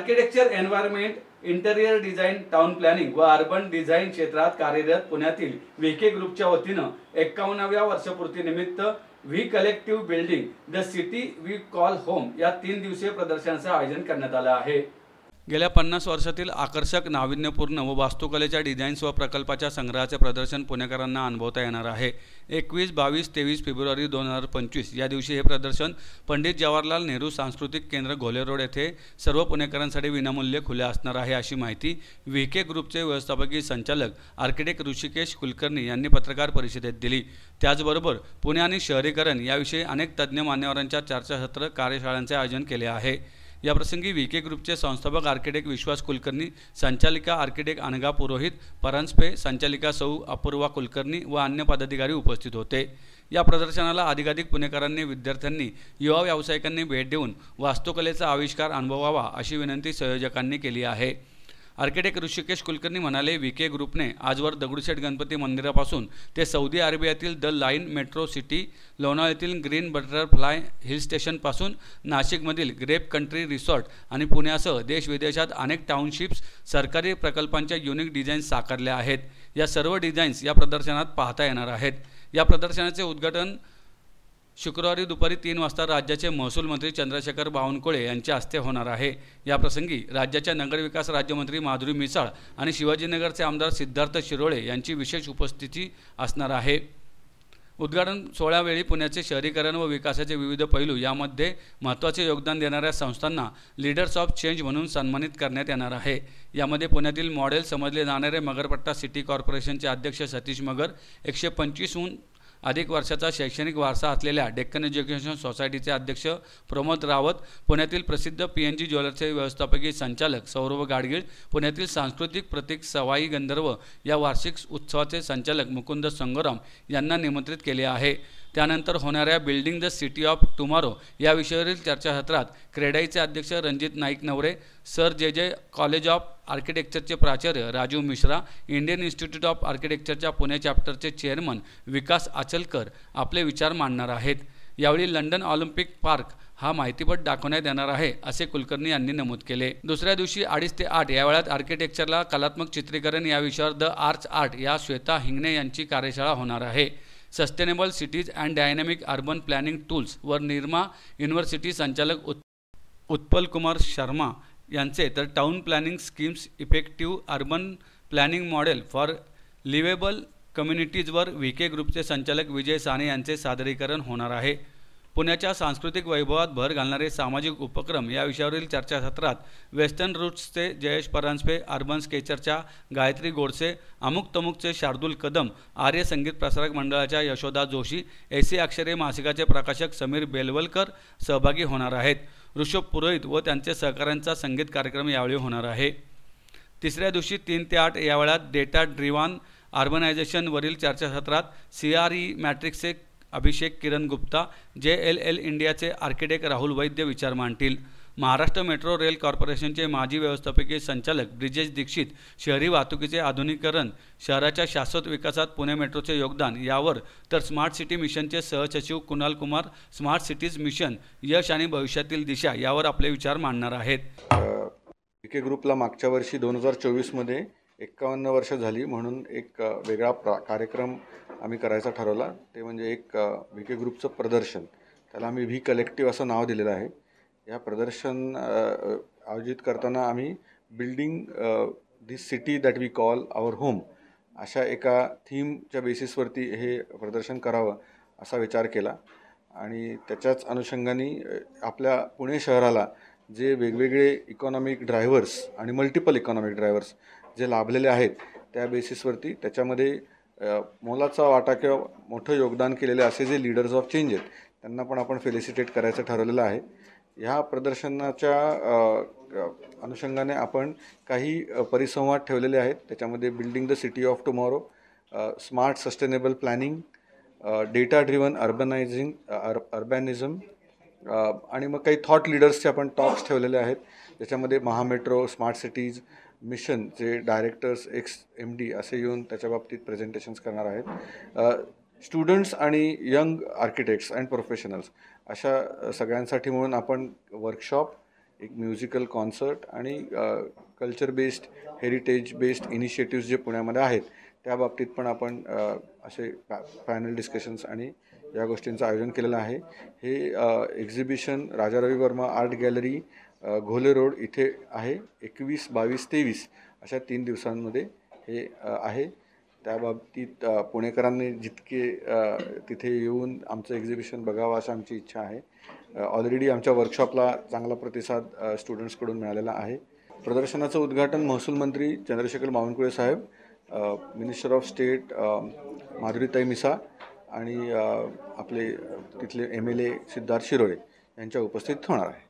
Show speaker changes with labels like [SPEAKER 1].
[SPEAKER 1] Architecture, environment, interior design, town planning व urban design क्षेत्रात कार्यरत पुण्यातील व्हीके ग्रुपच्या वतीनं 51व्या वर्षपूर्तीनिमित्त we collective building the city we call home या 3 दिवसीय प्रदर्शनाचं आयोजन करण्यात आलं आहे। गेल्या 50 वर्षातील आकर्षक, नाविन्यपूर्ण व वास्तुकलेच्या डिझाईन्स व प्रकल्पाच्या संग्रहाचे प्रदर्शन पुणेकरांना अनुभवता येणार आहे। 21, 22, 23 फेब्रुवारी 2025 या दिवशी हे प्रदर्शन पंडित जवाहरलाल नेहरू सांस्कृतिक केंद्र घोले रोड येथे सर्व पुणेकरांसाठी विनामूल्य खुले असणार आहे, अशी माहिती व्हीके ग्रुपचे व्यवस्थापकीय संचालक आर्किटेक्ट ऋषिकेश कुलकर्णी यांनी पत्रकार परिषदेत दिली। त्याचबरोबर पुणे आणि शहरीकरण याविषयी अनेक तज्ज्ञ मान्यवरांच्या चर्चासत्र, कार्यशाळांचे आयोजन केले आहे। याप्रसंगी व्हीके ग्रुपचे संस्थापक आर्किटेक्ट विश्वास कुलकर्णी, संचालिका आर्किटेक्ट अनघा पुरोहित परांजपे, संचालिका सौ अपूर्वा कुलकर्णी व अन्य पदाधिकारी उपस्थित होते। या प्रदर्शनाला अधिकाधिक पुणेकरांनी, विद्यार्थ्यांनी, युवा व्यावसायिकांनी भेट देऊन वास्तुकलेचा आविष्कार अनुभवावा अशी विनंती संयोजकांनी केली आहे। आर्किटेक्ट ऋषिकेश कुलकर्णी म्हणाले, व्हीके ग्रुपने आजवर दगडूशेठ गणपती मंदिरापासून ते सौदी अरेबियातील द लाईन मेट्रो सिटी, लोणावळ्यातील ग्रीन बटरफ्लाय हिल स्टेशनपासून नाशिकमधील ग्रेप कंट्री रिसॉर्ट आणि पुण्यासह देश-विदेशात अनेक टाउनशिप्स, सरकारी प्रकल्पांच्या युनिक डिझाईन्स साकारल्या आहेत। या सर्व डिझाईन्स या प्रदर्शनात पाहता येणार आहेत। या प्रदर्शनाचे उद्घाटन शुक्रवारी दुपारी 3 वाजता राज्याचे महसूल मंत्री चंद्रशेखर बावनकुळे यांच्या हस्ते होणार आहे। याप्रसंगी राज्याच्या नगरविकास राज्यमंत्री माधुरी मिसाळ आणि शिवाजीनगरचे आमदार सिद्धार्थ शिरोळे यांची विशेष उपस्थिती असणार आहे। उद्घाटन सोहळ्यावेळी पुण्याचे शहरीकरण व विकासाचे विविध पैलू यामध्ये महत्त्वाचे योगदान देणाऱ्या संस्थांना लीडर्स ऑफ चेंज म्हणून सन्मानित करण्यात येणार आहे। यामध्ये पुण्यातील मॉडेल समजले जाणारे मगरपट्टा सिटी कॉर्पोरेशनचे अध्यक्ष सतीश मगर, 125हून अधिक वर्षाचा शैक्षणिक वारसा असलेल्या डेक्कन एज्युकेशन सोसायटीचे अध्यक्ष प्रमोद रावत, पुण्यातील प्रसिद्ध PNG ज्वेलर्सचे व्यवस्थापकीय संचालक सौरभ गाडगीळ, पुण्यातील सांस्कृतिक प्रतीक सवाई गंधर्व या वार्षिक उत्सवाचे संचालक मुकुंद संगोराम यांना निमंत्रित केले आहे। त्यानंतर होणाऱ्या building the city of tomorrow या विषयावरील चर्चासत्रात क्रेडाईचे अध्यक्ष रणजित नाईक नवरे, सर JJ कॉलेज ऑफ आर्किटेक्चरचे प्राचार्य Raju Mishra, Indian institute of आर्किटेक्चरच्या पुणे चॅप्टरचे चेअरमन विकास आचलकर आपले विचार मांडणार आहेत। यावेळी लंडन ऑलिम्पिक पार्क हा माहितीपट दाखवण्यात येणार आहे, असे कुलकर्णी यांनी नमूद केले। दुसऱ्या दिवशी 2:30 ते 8 या वेळात आर्किटेक्चरला कलात्मक चित्रीकरण या विषयावर द आर्च आर्ट या श्वेता हिंगणे यांची कार्यशाळा होणार आहे। Sustainable cities and dynamic urban planning tools वर निर्मा युनिव्हर्सिटी संचालक उत्पल कुमार शर्मा यांचे तर town planning schemes effective urban planning model for liveable कम्युनिटीजवर व्हीके ग्रुपचे संचालक विजय साने यांचे सादरीकरण होणार आहे। पुण्याच्या सांस्कृतिक वैभवात भर घालणारे सामाजिक उपक्रम या विषयावरील चर्चासत्रात वेस्टर्न रूट्सचे जयेश परांजपे, अर्बन स्केचरच्या गायत्री गोडसे, अमुक तमुकचे शार्दूल कदम, आर्य संगीत प्रसारक मंडळाच्या यशोदा जोशी, AC अक्षरे मासिकाचे प्रकाशक समीर बेलवलकर सहभागी होणार आहेत। ऋषभ पुरोहित व त्यांचे सहकाऱ्यांचा संगीत कार्यक्रम यावेळी होणार आहे। तिसऱ्या दिवशी 3 ते 8 या वेळात डेटा ड्रिव्हन अर्बनायझेशन वरील चर्चासत्रात CRE मॅट्रिक्सचे अभिषेक किरण गुप्ता, JLL इंडियाचे आर्किटेक्ट राहुल वैद्य विचार मांडतील। महाराष्ट्र मेट्रो रेल कॉर्पोरेशनचे माजी व्यवस्थापकीय संचालक ब्रिजेश दीक्षित शहरी वाहतुकीचे आधुनिकीकरण, शहराच्या शाश्वत विकासात पुणे मेट्रोचे योगदान यावर, तर स्मार्ट सिटी मिशनचे सहसचिव Kunal Kumar smart cities mission यश आणि भविष्यातील दिशा यावर आपले विचार मांडणार आहेत।
[SPEAKER 2] व्हीके ग्रुपला मागच्या वर्षी 2024 मध्ये 51 वर्ष झाली, म्हणून एक वेगळा कार्यक्रम आम्ही करायचा ठरवला। ते म्हणजे एक व्हीके ग्रुपचं प्रदर्शन, त्याला आम्ही व्ही कलेक्टिव्ह असं नाव दिलेलं आहे। या प्रदर्शन आयोजित करताना आम्ही building this city that we call our home अशा एका थीमच्या बेसिसवरती हे प्रदर्शन करावं असा विचार केला आणि त्याच्याच अनुषंगाने आपल्या पुणे शहराला जे वेगवेगळे इकॉनॉमिक ड्रायव्हर्स आणि मल्टिपल इकॉनॉमिक ड्रायव्हर्स जे लाभलेले आहेत त्या बेसिसवरती त्याच्यामध्ये मोलाचा वाटा किंवा मोठं योगदान केलेले असे जे लीडर्स ऑफ चेंज आहेत त्यांना पण आपण फेलिसिटेट करायचं ठरवलेलं आहे। ह्या प्रदर्शनाच्या अनुषंगाने आपण काही परिसंवाद ठेवलेले आहेत। त्याच्यामध्ये building the city of tomorrow, smart sustainable planning, data driven urbanism आणि मग काही थॉट लीडर्सचे आपण टॉक्स ठेवलेले आहेत। त्याच्यामध्ये महामेट्रो, स्मार्ट सिटीज मिशनचे डायरेक्टर्स, XMD असे येऊन त्याच्या बाबतीत प्रेझेंटेशन्स करणार आहेत। स्टुडंट्स आणि यंग आर्किटेक्ट्स अँड प्रोफेशनल्स अशा सगळ्यांसाठी म्हणून आपण वर्कशॉप, एक म्युझिकल कॉन्सर्ट आणि culture based heritage based initiatives जे पुण्यामध्ये आहेत त्या बाबतीत पण आपण असे पॅनल डिस्कशन्स आणि या गोष्टींचं आयोजन केलेलं आहे. हे एक्झिबिशन राजा रवी वर्मा आर्ट गॅलरी घोले रोड इथे आहे. 21, 22, 23 अशा 3 दिवसांमध्ये हे आहे. त्या बाबतीत पुणेकरांनी जितके तिथे येऊन आमचं एक्झिबिशन बघावं असं आमची इच्छा आहे. ऑलरेडी आमच्या वर्कशॉपला चांगला प्रतिसाद स्टुडंट्सकडून मिळालेला आहे. प्रदर्शनाचं उद्घाटन महसूल मंत्री चंद्रशेखर बावनकुळे साहेब, मिनिस्टर ऑफ स्टेट माधुरीताई मिसाळ आणि आपले तिथले MLA सिद्धार्थ शिरोळे यांच्या उपस्थित होणार आहे.